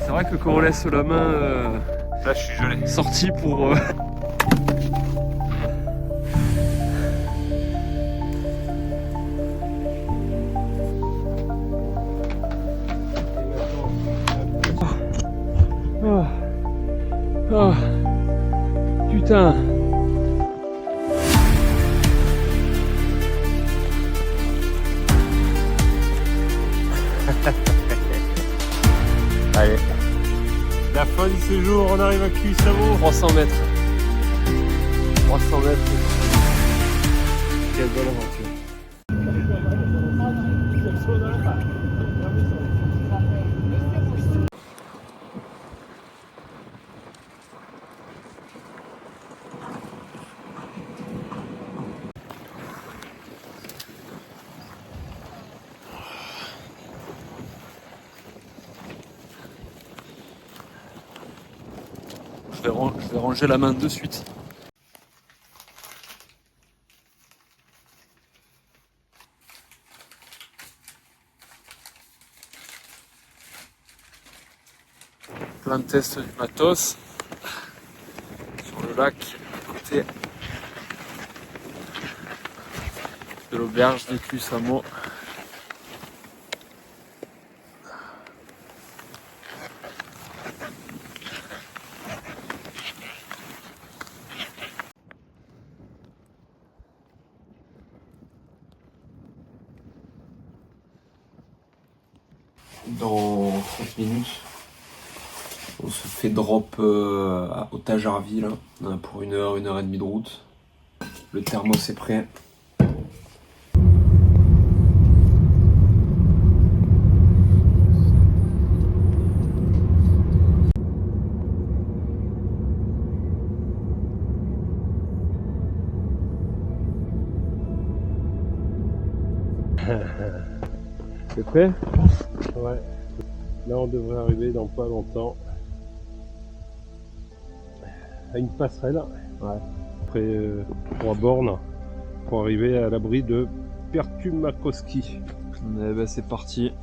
C'est vrai que quand on laisse la main Là, je suis gelé. sortie pour... Oh. Oh. Putain. Allez. La fin du séjour, on arrive à Cuissamo. 300 mètres. 300 mètres. Quelle belle aventure. Je vais ranger la main de suite. Plein de tests du matos sur le lac à côté de l'auberge de Cuissamo. Dans 30 minutes, on se fait drop au Tajarville pour 1 heure et demie de route. Le thermos est prêt. C'est prêt? Ouais. Là, on devrait arriver dans pas longtemps à une passerelle. Ouais. Après 3 bornes pour arriver à l'abri de Pertumakoski. Eh ben, c'est parti.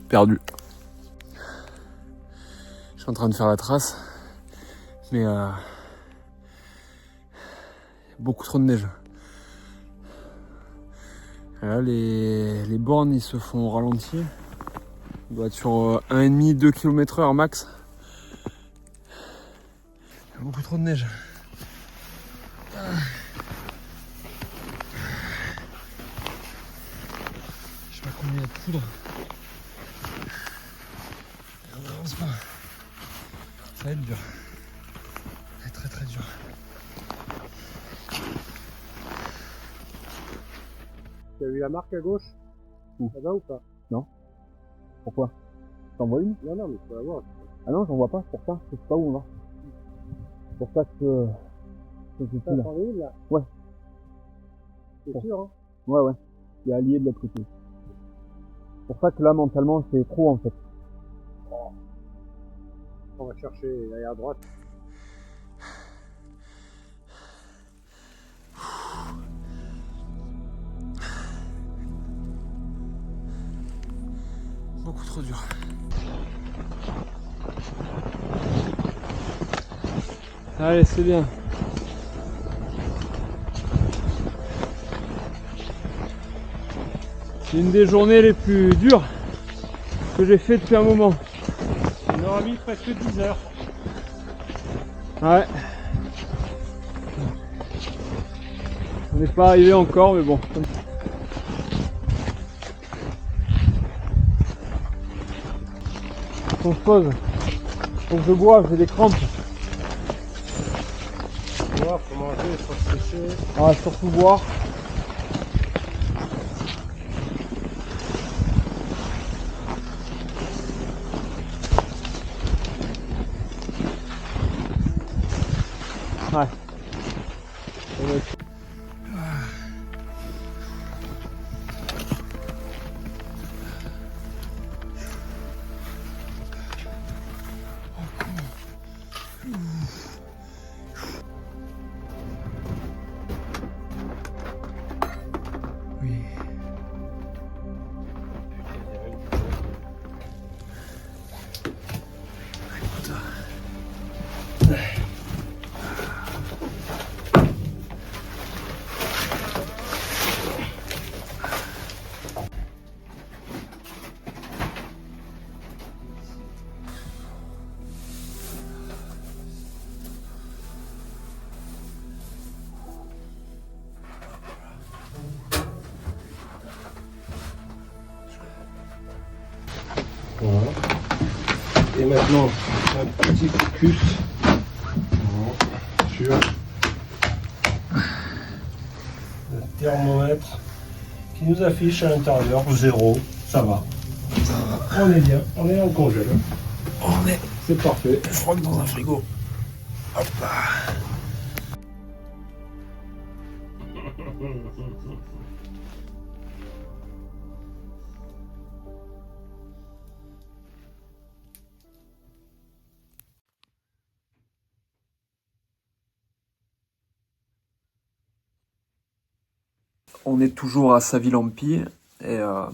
Perdu. Je suis en train de faire la trace, mais beaucoup trop de neige. Et là, les bornes ils se font ralentir. On doit être sur 1,5-2 km/h max. Il y a beaucoup trop de neige. Je sais pas combien il y a de poudre. On avance pas. Ça va être dur. Ça va être très très dur. Tu as vu la marque à gauche? Où? Là-bas ou pas? Non. Pourquoi? T'en vois une? Non, mais faut la voir. Ah non, j'en vois pas, c'est pour ça. Je sais pas où on va. C'est pour ça que je suis Ça, là. t'en es où, là? Ouais. C'est sûr, hein? Ouais, ouais. Il y a allié de l'autre côté. C'est pour ça que là, mentalement, c'est trop en fait. On va chercher derrière à droite. Beaucoup trop dur. Allez, c'est bien. C'est une des journées les plus dures que j'ai fait depuis un moment. On aura mis presque 10 heures. Ouais. On n'est pas arrivé encore, mais bon. On se pose. Faut que je boive, j'ai des crampes. boire, faut manger, faut se sécher. Ah, surtout boire. Ouais. Voilà. Et maintenant, un petit focus sur le thermomètre qui nous affiche à l'intérieur 0. Ça va. On est bien, on est en congèle. On est C'est parfait. froid dans un frigo. Hop là. On est toujours à Savilampi et là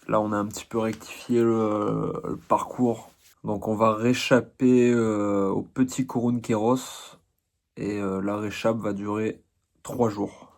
on a un petit peu rectifié le parcours. Donc on va réchapper au petit Kurun Kéros et la réchappe va durer 3 jours.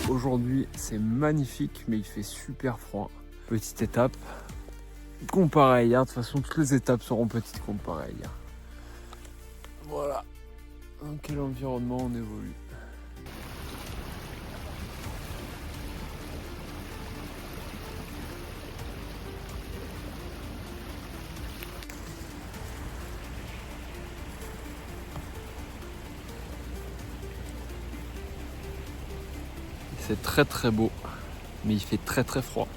Aujourd'hui c'est magnifique mais il fait super froid. Petite étape comparée à hier, de toute façon toutes les étapes seront petites comparées à hier. Voilà dans quel environnement on évolue. C'est très très beau, mais il fait très très froid.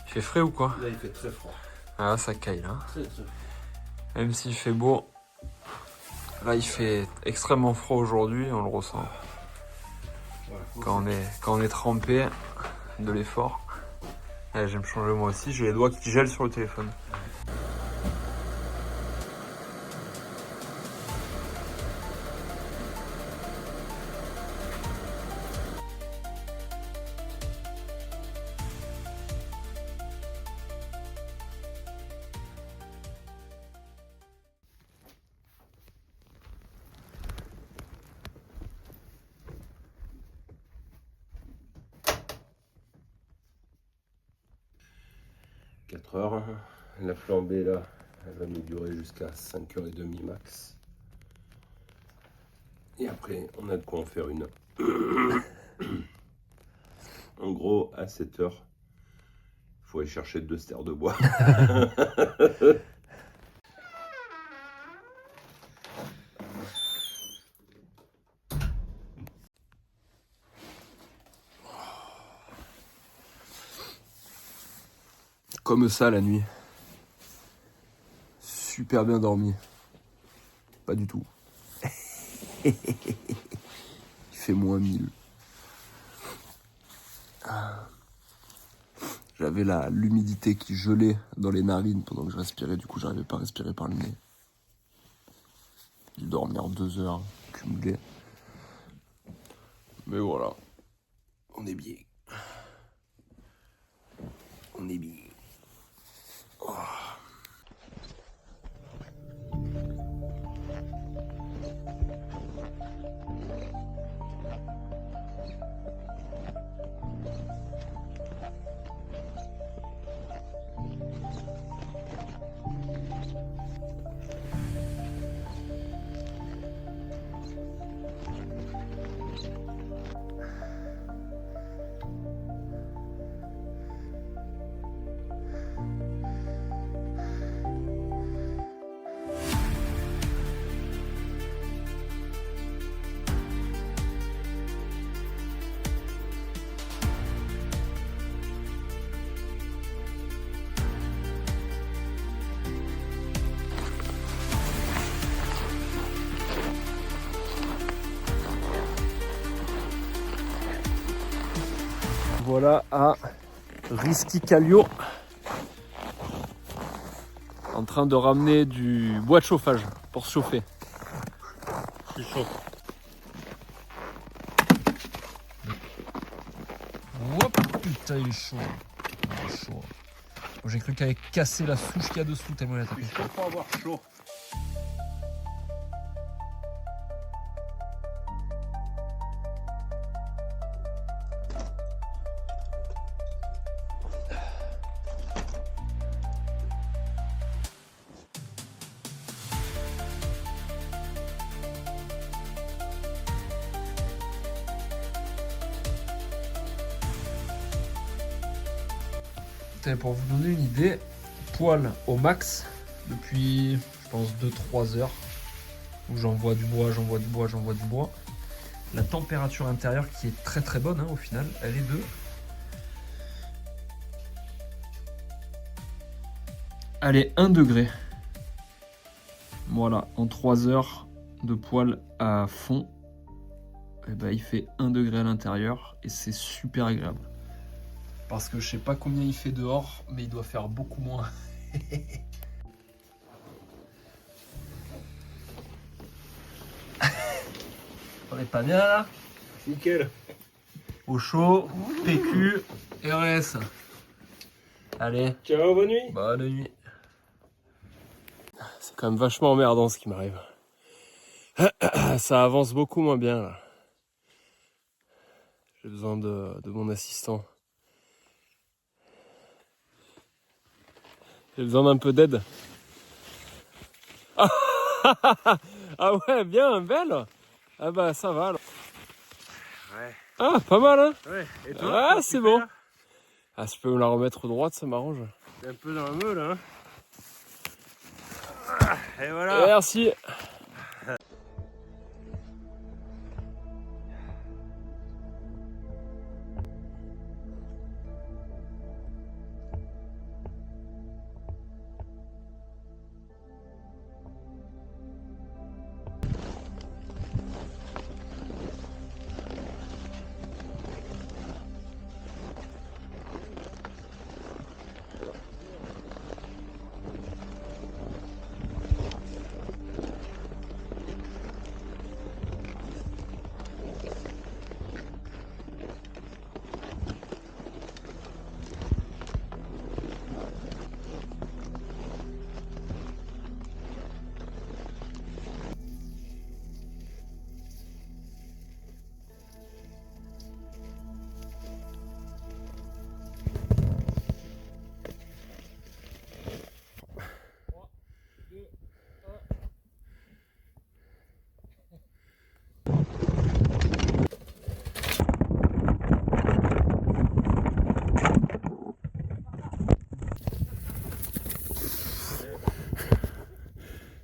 Il fait frais ou quoi? Là, il fait très froid. Ah, ça caille là. Très très froid. Même s'il fait beau, là il fait extrêmement froid aujourd'hui, on le ressent. Voilà, Quand on est trempé de l'effort. Je vais me changer moi aussi, j'ai les doigts qui gèlent sur le téléphone. heures. La flambée là, elle va nous durer jusqu'à 5h30 max. Et après, on a de quoi en faire une. En gros, à 7h, il faut aller chercher 2 stères de bois. Comme ça la nuit. Super bien dormi. Pas du tout. Il fait moins 1000. J'avais l'humidité qui gelait dans les narines pendant que je respirais, du coup j'arrivais pas à respirer par le nez. J'ai dormi en 2 heures, cumulé. Mais voilà, on est bien. On est bien. voilà à Risquicalio. En train de ramener du bois de chauffage pour se chauffer. Je suis chaud. Hop, putain, il est chaud. Il est chaud. Bon, j'ai cru qu'il avait cassé la souche qu'il y a dessous tellement il a tapé. Je peux pas avoir chaud. Pour vous donner une idée, poêle au max depuis je pense 2-3 heures où j'envoie du bois. La température intérieure qui est très très bonne au final, elle est de... Elle est 1 degré. Voilà, en 3 heures de poêle à fond, et ben, il fait 1 degré à l'intérieur et c'est super agréable. Parce que je sais pas combien il fait dehors, mais il doit faire beaucoup moins. On est pas bien là? Nickel. Au chaud, PQ, RS. Allez, Ciao, bonne nuit. bonne nuit. C'est quand même vachement emmerdant ce qui m'arrive. Ça avance beaucoup moins bien là. J'ai besoin de mon assistant. J'ai besoin d'un peu d'aide. Ah ouais, bien, belle. Ah bah ça va. Alors. Ouais. Ah, pas mal hein. Ouais. Et toi? Ah, c'est bon. Ah, si je peux me la remettre droite, ça m'arrange. T'es un peu dans la meule, hein. Et voilà. Merci.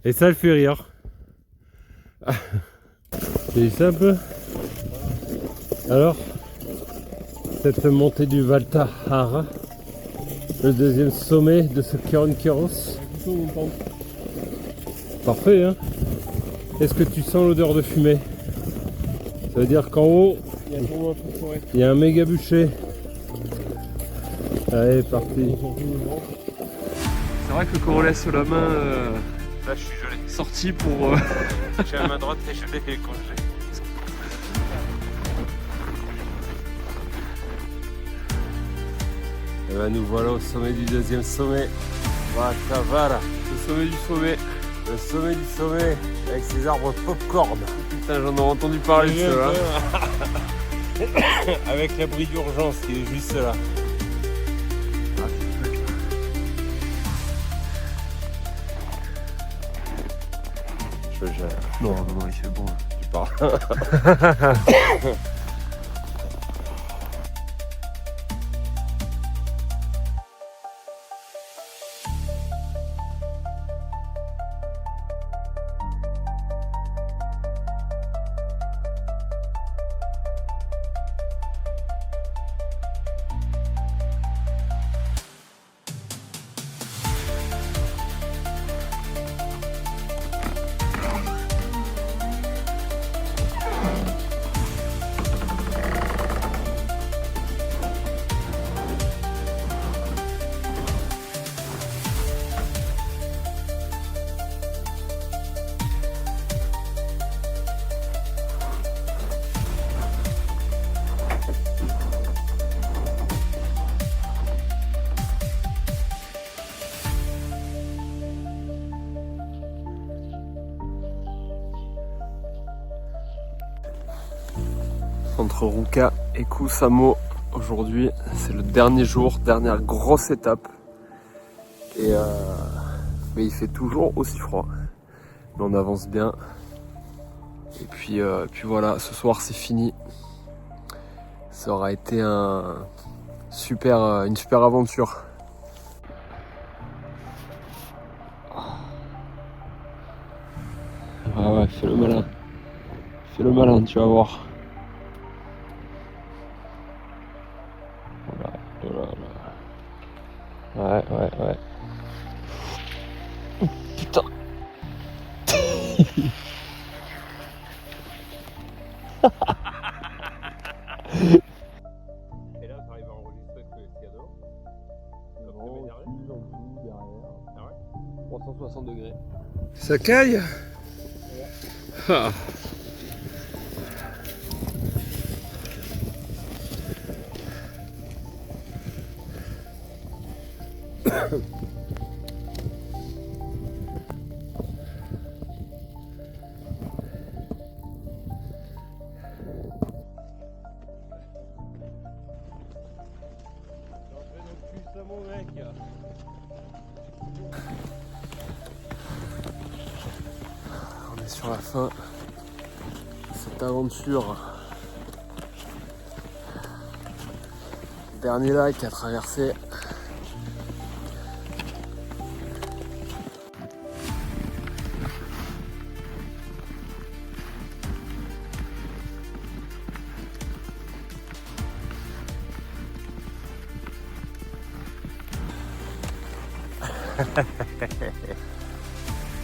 Et ça le fait rire. C'est ça un peu. Alors, cette montée du Valtahara, le deuxième sommet de ce Keronkeros. Parfait, hein. Est-ce que tu sens l'odeur de fumée? Ça veut dire qu'en haut, il y a un méga bûcher. Allez, parti. C'est vrai que quand on laisse la main Là, je suis gelé. sortie pour... J'ai la main droite et gelée et congelée. Et ben nous voilà au sommet du deuxième sommet. Valtahara. le sommet du sommet. Le sommet du sommet, avec ses arbres popcorn. Putain, j'en ai entendu parler de cela. Avec l'abri d'urgence qui est juste là. Non, il fait bon. Tu pars. entre Ruka et Kusamo. Aujourd'hui, c'est le dernier jour, dernière grosse étape. Et mais il fait toujours aussi froid. Mais on avance bien. Et puis voilà, ce soir c'est fini. Ça aura été une super aventure. Ah ouais, fais le malin. Fais le malin, tu vas voir. Voilà, voilà. Ouais. Putain. Et là, tu arrives à enregistrer ce qu'il y a dehors. Derrière. Ah ouais 360 degrés. Ça caille. Ah. On est sur la fin de cette aventure. Dernier lac à traverser.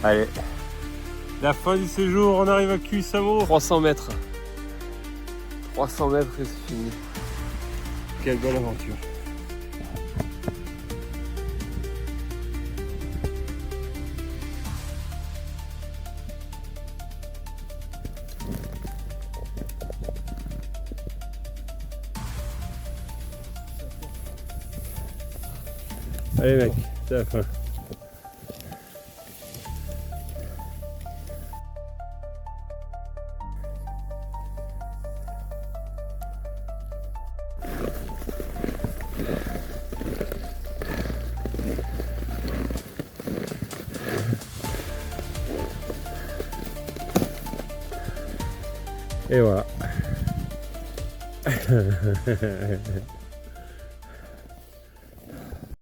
Allez. La fin du séjour, on arrive à Kusamo. 300 mètres. 300 mètres et c'est fini. Quelle belle aventure. Allez mec, c'est la fin. Et voilà.